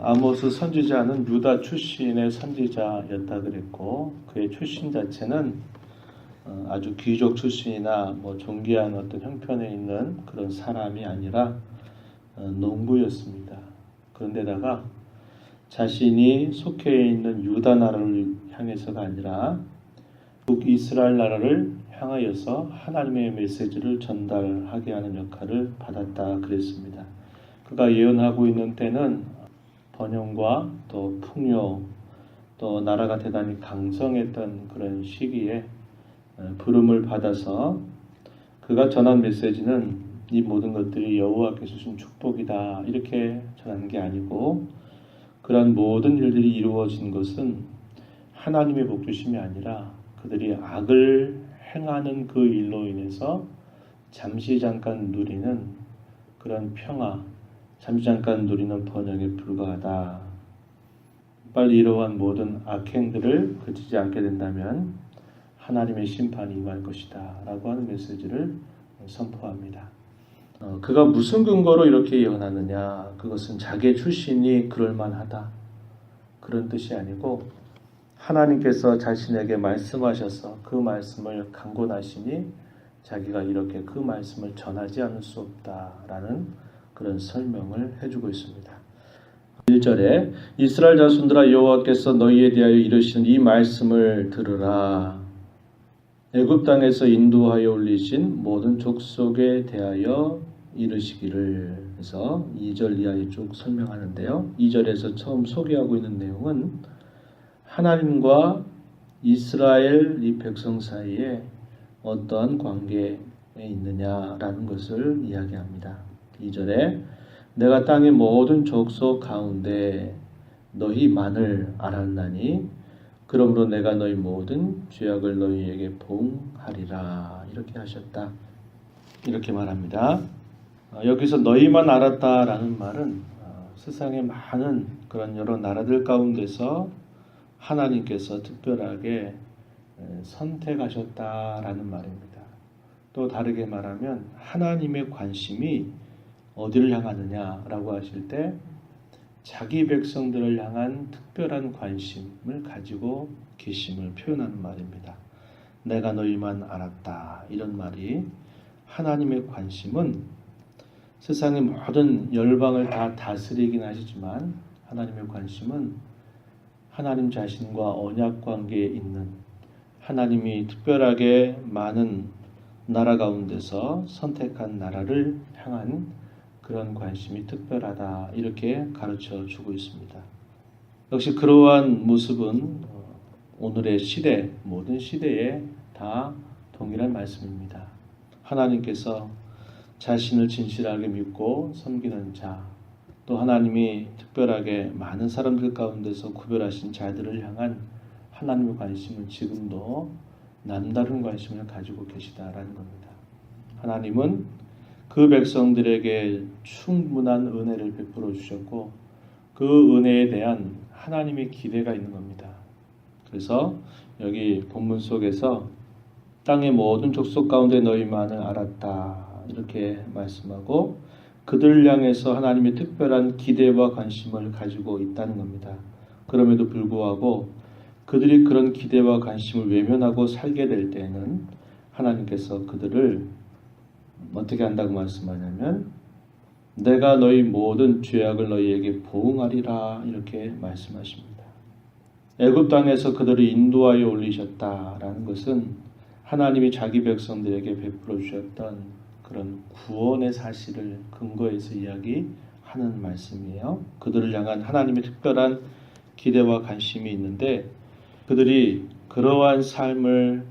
아모스 선지자는 유다 출신의 선지자였다 그랬고 그의 출신 자체는 아주 귀족 출신이나 존귀한 어떤 형편에 있는 그런 사람이 아니라 농부였습니다. 그런데다가 자신이 속해 있는 유다 나라를 향해서가 아니라 북이스라엘 나라를 향하여서 하나님의 메시지를 전달하게 하는 역할을 받았다 그랬습니다. 그가 예언하고 있는 때는 번영과 또 풍요 또 나라가 대단히 강성했던 그런 시기에 부름을 받아서 그가 전한 메시지는 이 모든 것들이 여호와께서 주신 축복이다 이렇게 전하는 게 아니고 그러한 모든 일들이 이루어진 것은 하나님의 복주심이 아니라 그들이 악을 행하는 그 일로 인해서 잠시 잠깐 누리는 그런 평화, 잠시 잠깐 누리는 번영에 불과하다. 빨리 이러한 모든 악행들을 그치지 않게 된다면 하나님의 심판이 임할 것이다 라고 하는 메시지를 선포합니다. 그가 무슨 근거로 이렇게 예언하느냐? 그것은 자기의 출신이 그럴만하다 그런 뜻이 아니고 하나님께서 자신에게 말씀하셔서 그 말씀을 강권하시니 자기가 이렇게 그 말씀을 전하지 않을 수 없다라는 그런 설명을 해주고 있습니다. 1절에 이스라엘 자손들아 여호와께서 너희에 대하여 이르시는 이 말씀을 들으라. 애굽 땅에서 인도하여 올리신 모든 족속에 대하여 이르시기를 해서 2절 이하에 쭉 설명하는데요. 2절에서 처음 소개하고 있는 내용은 하나님과 이스라엘 이 백성 사이에 어떠한 관계에 있느냐라는 것을 이야기합니다. 2절에 내가 땅의 모든 족속 가운데 너희만을 알았나니 그러므로 내가 너희 모든 죄악을 너희에게 보응하리라 이렇게 하셨다. 이렇게 말합니다. 여기서 너희만 알았다라는 말은 세상의 많은 그런 여러 나라들 가운데서 하나님께서 특별하게 선택하셨다라는 말입니다. 또 다르게 말하면 하나님의 관심이 어디를 향하느냐라고 하실 때 자기 백성들을 향한 특별한 관심을 가지고 계심을 표현하는 말입니다. 내가 너희만 알았다 이런 말이 하나님의 관심은 세상의 모든 열방을 다 다스리긴 하시지만 하나님의 관심은 하나님 자신과 언약 관계에 있는 하나님이 특별하게 많은 나라 가운데서 선택한 나라를 향한 그런 관심이 특별하다 이렇게 가르쳐 주고 있습니다. 역시 그러한 모습은 오늘의 시대 모든 시대에 다 동일한 말씀입니다. 하나님께서 자신을 진실하게 믿고 섬기는 자 또 하나님이 특별하게 많은 사람들 가운데서 구별하신 자들을 향한 하나님의 관심은 지금도 남다른 관심을 가지고 계시다라는 겁니다. 하나님은 그 백성들에게 충분한 은혜를 베풀어 주셨고 그 은혜에 대한 하나님의 기대가 있는 겁니다. 그래서 여기 본문 속에서 땅의 모든 족속 가운데 너희만을 알았다 이렇게 말씀하고 그들을 향해서 하나님의 특별한 기대와 관심을 가지고 있다는 겁니다. 그럼에도 불구하고 그들이 그런 기대와 관심을 외면하고 살게 될 때에는 하나님께서 그들을 어떻게 한다고 말씀하냐면 내가 너희 모든 죄악을 너희에게 보응하리라 이렇게 말씀하십니다. 애굽 땅에서 그들을 인도하여 올리셨다라는 것은 하나님이 자기 백성들에게 베풀어 주셨던 그런 구원의 사실을 근거해서 이야기하는 말씀이에요. 그들을 향한 하나님의 특별한 기대와 관심이 있는데 그들이 그러한 삶을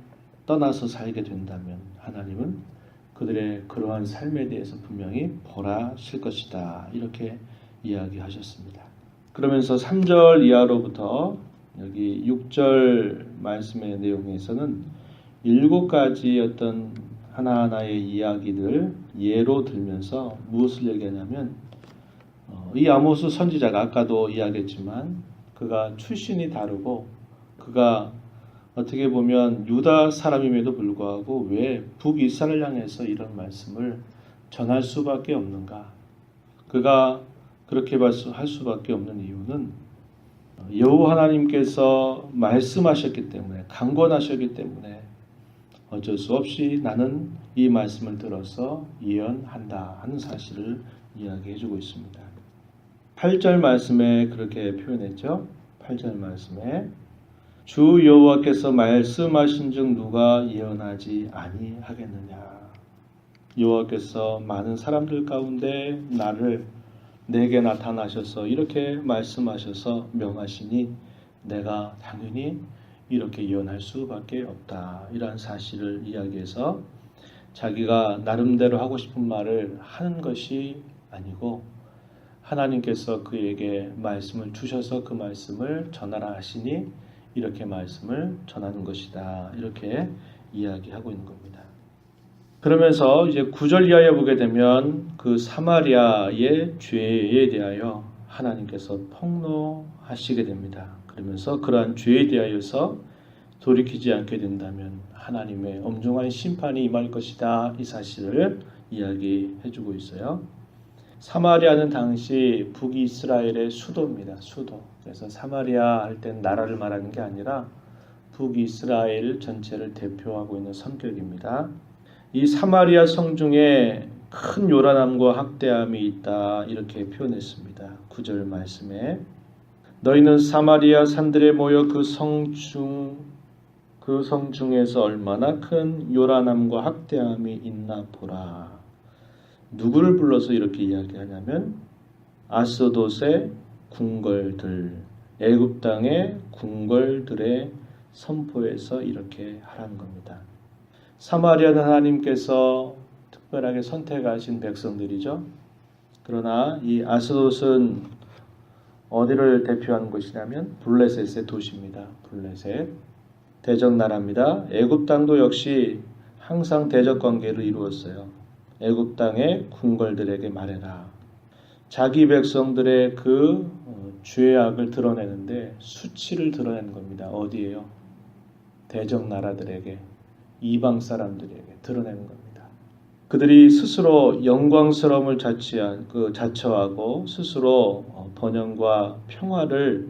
떠나서 살게 된다면 하나님은 그들의 그러한 삶에 대해서 분명히 벌하실 것이다 이렇게 이야기하셨습니다. 그러면서 3절 이하로부터 여기 6절 말씀의 내용에서는 7가지 어떤 하나하나의 이야기들 예로 들면서 무엇을 얘기하냐면 이 아모스 선지자가 아까도 이야기했지만 그가 출신이 다르고 그가 어떻게 보면 유다 사람임에도 불구하고 왜 북이스라엘 향해서 이런 말씀을 전할 수밖에 없는가? 그가 그렇게 할 수밖에 없는 이유는 여호와 하나님께서 말씀하셨기 때문에, 강권하셨기 때문에 어쩔 수 없이 나는 이 말씀을 들어서 예언한다 하는 사실을 이야기해 주고 있습니다. 8절 말씀에 그렇게 표현했죠. 8절 말씀에 주 여호와께서 말씀하신즉 누가 예언하지 아니하겠느냐. 여호와께서 많은 사람들 가운데 내게 나타나셔서 이렇게 말씀하셔서 명하시니 내가 당연히 이렇게 예언할 수밖에 없다. 이러한 사실을 이야기해서 자기가 나름대로 하고 싶은 말을 하는 것이 아니고 하나님께서 그에게 말씀을 주셔서 그 말씀을 전하라 하시니 이렇게 말씀을 전하는 것이다. 이렇게 이야기하고 있는 겁니다. 그러면서 이제 9절 이하에 보게 되면 그 사마리아의 죄에 대하여 하나님께서 폭로하시게 됩니다. 그러면서 그러한 죄에 대하여서 돌이키지 않게 된다면 하나님의 엄중한 심판이 임할 것이다. 이 사실을 이야기해 주고 있어요. 사마리아는 당시 북이스라엘의 수도입니다. 수도. 그래서 사마리아 할 땐 나라를 말하는 게 아니라 북이스라엘 전체를 대표하고 있는 성격입니다. 이 사마리아 성 중에 큰 요란함과 학대함이 있다. 이렇게 표현했습니다. 9절 말씀에 너희는 사마리아 산들에 모여 그 성 중에서 얼마나 큰 요란함과 학대함이 있나 보라. 누구를 불러서 이렇게 이야기하냐면 아스돗의 궁궐들, 애굽 땅의 궁궐들의 선포에서 이렇게 하라는 겁니다. 사마리아는 하나님께서 특별하게 선택하신 백성들이죠. 그러나 이 아스돗은 어디를 대표하는 곳이냐면 블레셋의 도시입니다. 블레셋. 대적 나라입니다. 애굽 땅도 역시 항상 대적 관계를 이루었어요. 애굽 땅의 궁궐들에게 말해라. 자기 백성들의 그 죄악을 드러내는데 수치를 드러내는 겁니다. 어디에요? 대적 나라들에게, 이방 사람들에게 드러내는 겁니다. 그들이 스스로 영광스러움을 자처하고 스스로 번영과 평화를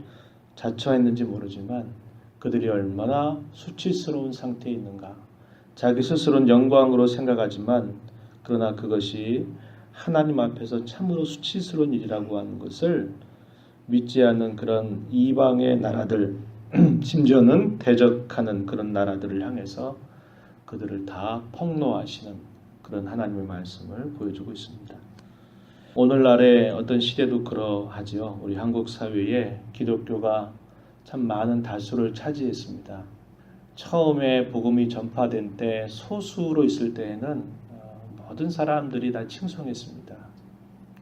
자처했는지 모르지만 그들이 얼마나 수치스러운 상태에 있는가. 자기 스스로는 영광으로 생각하지만 그러나 그것이 하나님 앞에서 참으로 수치스러운 일이라고 하는 것을 믿지 않는 그런 이방의 나라들, 심지어는 대적하는 그런 나라들을 향해서 그들을 다 폭로하시는 그런 하나님의 말씀을 보여주고 있습니다. 오늘날의 어떤 시대도 그러하지요. 우리 한국 사회에 기독교가 참 많은 다수를 차지했습니다. 처음에 복음이 전파된 때 소수로 있을 때에는 모든 사람들이 다 칭송했습니다.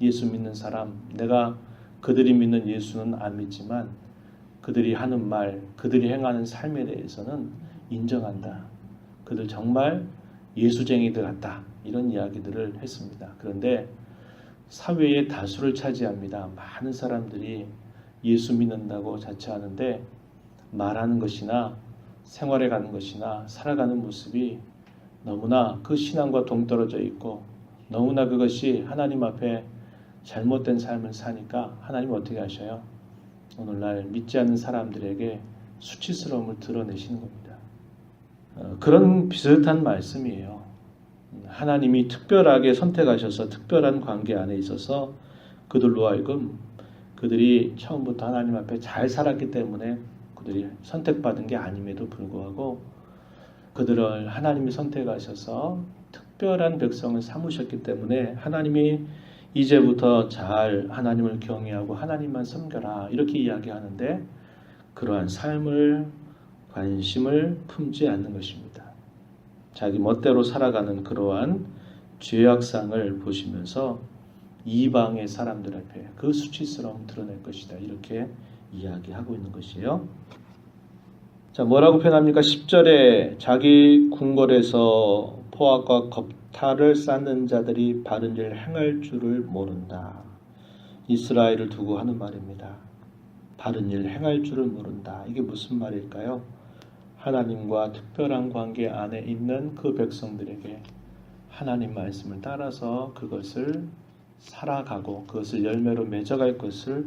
예수 믿는 사람, 내가 그들이 믿는 예수는 안 믿지만 그들이 하는 말, 그들이 행하는 삶에 대해서는 인정한다. 그들 정말 예수쟁이들 같다. 이런 이야기들을 했습니다. 그런데 사회의 다수를 차지합니다. 많은 사람들이 예수 믿는다고 자처하는데 말하는 것이나 생활해 가는 것이나 살아가는 모습이 너무나 그 신앙과 동떨어져 있고 너무나 그것이 하나님 앞에 잘못된 삶을 사니까 하나님은 어떻게 하셔요? 오늘날 믿지 않는 사람들에게 수치스러움을 드러내시는 겁니다. 그런 비슷한 말씀이에요. 하나님이 특별하게 선택하셔서 특별한 관계 안에 있어서 그들로 하여금 그들이 처음부터 하나님 앞에 잘 살았기 때문에 그들이 선택받은 게 아님에도 불구하고 그들을 하나님이 선택하셔서 특별한 백성을 삼으셨기 때문에 하나님이 이제부터 잘 하나님을 경외하고 하나님만 섬겨라 이렇게 이야기하는데 그러한 삶을 관심을 품지 않는 것입니다. 자기 멋대로 살아가는 그러한 죄악상을 보시면서 이방의 사람들 앞에 그 수치스러움을 드러낼 것이다. 이렇게 이야기하고 있는 것이에요. 자, 뭐라고 표현합니까? 10절에 자기 궁궐에서 포악과 겁탈을 쌓는 자들이 바른 일을 행할 줄을 모른다. 이스라엘을 두고 하는 말입니다. 바른 일을 행할 줄을 모른다. 이게 무슨 말일까요? 하나님과 특별한 관계 안에 있는 그 백성들에게 하나님 말씀을 따라서 그것을 살아가고 그것을 열매로 맺어갈 것을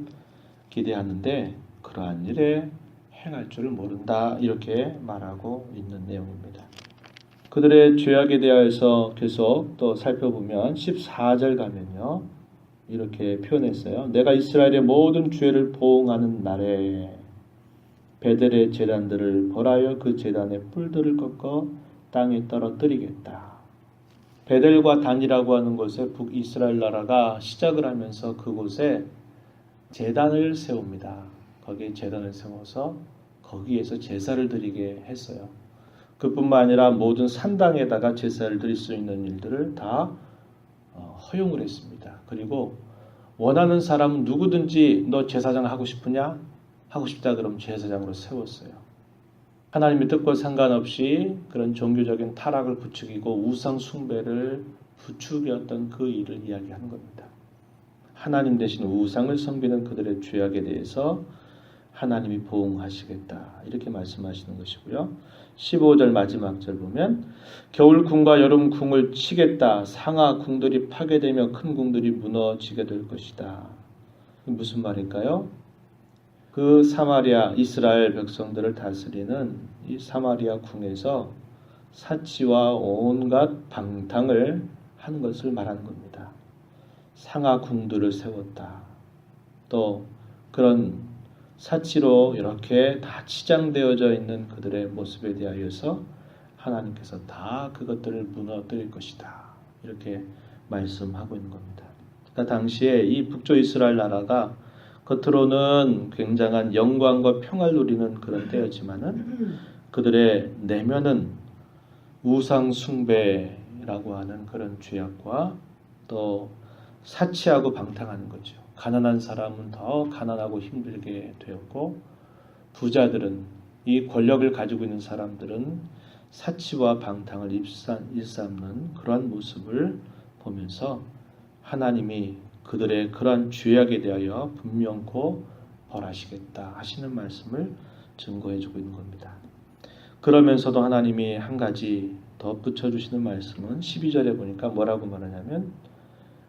기대하는데 그러한 일에 행할 줄을 모른다 이렇게 말하고 있는 내용입니다. 그들의 죄악에 대하여서 계속 또 살펴보면 14절 가면요 이렇게 표현했어요. 내가 이스라엘의 모든 죄를 보응하는 날에 베델의 제단들을 벌하여 그 제단의 뿔들을 꺾어 땅에 떨어뜨리겠다. 베델과 단이라고 하는 곳에 북이스라엘 나라가 시작을 하면서 그곳에 제단을 세웁니다. 거기에 제단을 세워서 거기에서 제사를 드리게 했어요. 그뿐만 아니라 모든 산당에다가 제사를 드릴 수 있는 일들을 다 허용을 했습니다. 그리고 원하는 사람은 누구든지 너 제사장 하고 싶으냐? 하고 싶다 그러면 제사장으로 세웠어요. 하나님의 뜻과 상관없이 그런 종교적인 타락을 부추기고 우상 숭배를 부추겼던 그 일을 이야기하는 겁니다. 하나님 대신 우상을 섬기는 그들의 죄악에 대해서 하나님이 보응하시겠다 이렇게 말씀하시는 것이고요. 15절 마지막 절 보면 겨울 궁과 여름 궁을 치겠다. 상하 궁들이 파괴되며 큰 궁들이 무너지게 될 것이다. 무슨 말일까요? 그 사마리아 이스라엘 백성들을 다스리는 이 사마리아 궁에서 사치와 온갖 방탕을 한 것을 말하는 겁니다. 상하 궁들을 세웠다. 또 그런 사치로 이렇게 다 치장되어져 있는 그들의 모습에 대하여서 하나님께서 다 그것들을 무너뜨릴 것이다. 이렇게 말씀하고 있는 겁니다. 그러니까 당시에 이 북조 이스라엘 나라가 겉으로는 굉장한 영광과 평화를 누리는 그런 때였지만은 그들의 내면은 우상 숭배라고 하는 그런 죄악과 또 사치하고 방탕하는 거죠. 가난한 사람은 더 가난하고 힘들게 되었고 부자들은 이 권력을 가지고 있는 사람들은 사치와 방탕을 일삼는 그러한 모습을 보면서 하나님이 그들의 그러한 죄악에 대하여 분명코 벌하시겠다 하시는 말씀을 증거해주고 있는 겁니다. 그러면서도 하나님이 한 가지 더 붙여주시는 말씀은 12절에 보니까 뭐라고 말하냐면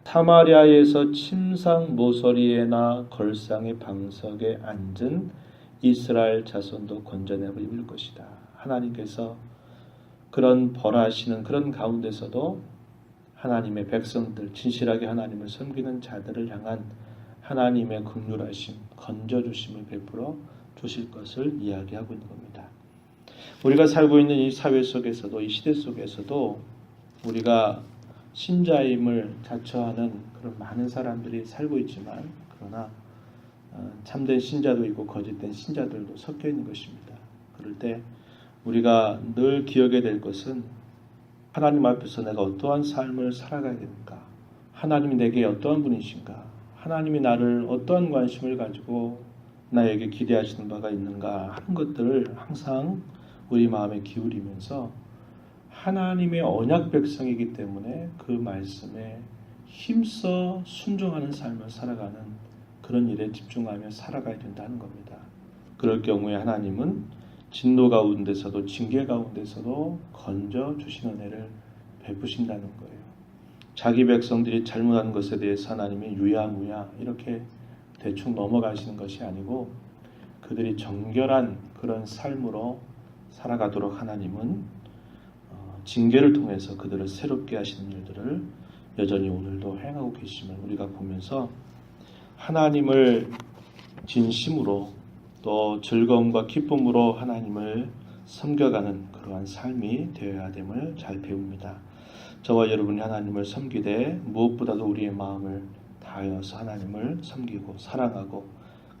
사마리아에서 침상 모서리에나 걸상의 방석에 앉은 이스라엘 자손도 건져내고 입을 것이다. 하나님께서 그런 벌하시는 그런 가운데서도 하나님의 백성들, 진실하게 하나님을 섬기는 자들을 향한 하나님의 긍휼하심, 건져주심을 베풀어 주실 것을 이야기하고 있는 겁니다. 우리가 살고 있는 이 사회 속에서도 이 시대 속에서도 우리가 신자임을 자처하는 그런 많은 사람들이 살고 있지만 그러나 참된 신자도 있고 거짓된 신자들도 섞여 있는 것입니다. 그럴 때 우리가 늘 기억해야 될 것은 하나님 앞에서 내가 어떠한 삶을 살아가야 됩니까? 하나님이 내게 어떠한 분이신가? 하나님이 나를 어떠한 관심을 가지고 나에게 기대하시는 바가 있는가 하는 것들을 항상 우리 마음에 기울이면서 하나님의 언약 백성이기 때문에 그 말씀에 힘써 순종하는 삶을 살아가는 그런 일에 집중하며 살아가야 된다는 겁니다. 그럴 경우에 하나님은 진노 가운데서도 징계 가운데서도 건져 주신 은혜를 베푸신다는 거예요. 자기 백성들이 잘못한 것에 대해서 하나님이 유야무야 이렇게 대충 넘어가시는 것이 아니고 그들이 정결한 그런 삶으로 살아가도록 하나님은 징계를 통해서 그들을 새롭게 하시는 일들을 여전히 오늘도 행하고 계심을 우리가 보면서 하나님을 진심으로 또 즐거움과 기쁨으로 하나님을 섬겨가는 그러한 삶이 되어야 됨을 잘 배웁니다. 저와 여러분이 하나님을 섬기되 무엇보다도 우리의 마음을 다하여서 하나님을 섬기고 사랑하고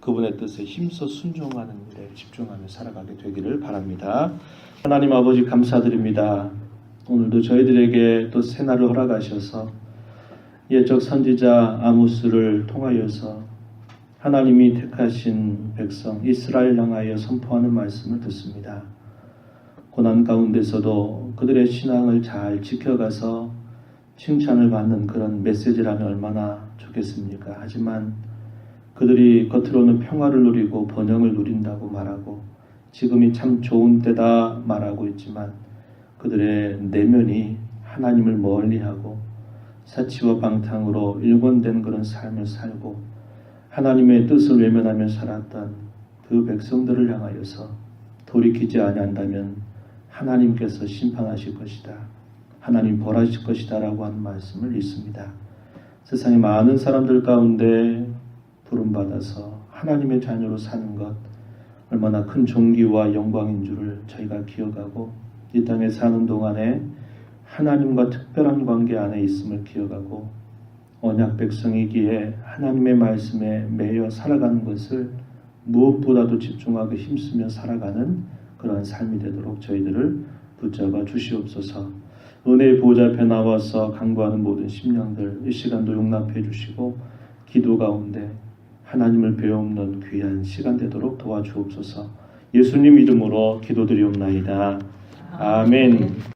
그분의 뜻에 힘써 순종하는 일에 집중하며 살아가게 되기를 바랍니다. 하나님 아버지 감사드립니다. 오늘도 저희들에게 또 새날을 허락하셔서 옛적 선지자 아모스를 통하여서 하나님이 택하신 백성 이스라엘 향하여 선포하는 말씀을 듣습니다. 고난 가운데서도 그들의 신앙을 잘 지켜가서 칭찬을 받는 그런 메시지라면 얼마나 좋겠습니까? 하지만 그들이 겉으로는 평화를 누리고 번영을 누린다고 말하고 지금이 참 좋은 때다 말하고 있지만 그들의 내면이 하나님을 멀리하고 사치와 방탕으로 일관된 그런 삶을 살고 하나님의 뜻을 외면하며 살았던 그 백성들을 향하여서 돌이키지 아니한다면 하나님께서 심판하실 것이다. 하나님 벌하실 것이다 라고 하는 말씀을 읽습니다. 세상의 많은 사람들 가운데 부름받아서 하나님의 자녀로 사는 것 얼마나 큰 존귀와 영광인 줄을 저희가 기억하고 이 땅에 사는 동안에 하나님과 특별한 관계 안에 있음을 기억하고 언약 백성이기에 하나님의 말씀에 매여 살아가는 것을 무엇보다도 집중하고 힘쓰며 살아가는 그러한 삶이 되도록 저희들을 붙잡아 주시옵소서. 은혜의 보좌 앞에 나와서 간구하는 모든 심령들 이 시간도 용납해 주시고 기도 가운데 하나님을 배우는 귀한 시간 되도록 도와주옵소서. 예수님 이름으로 기도드리옵나이다. 아멘.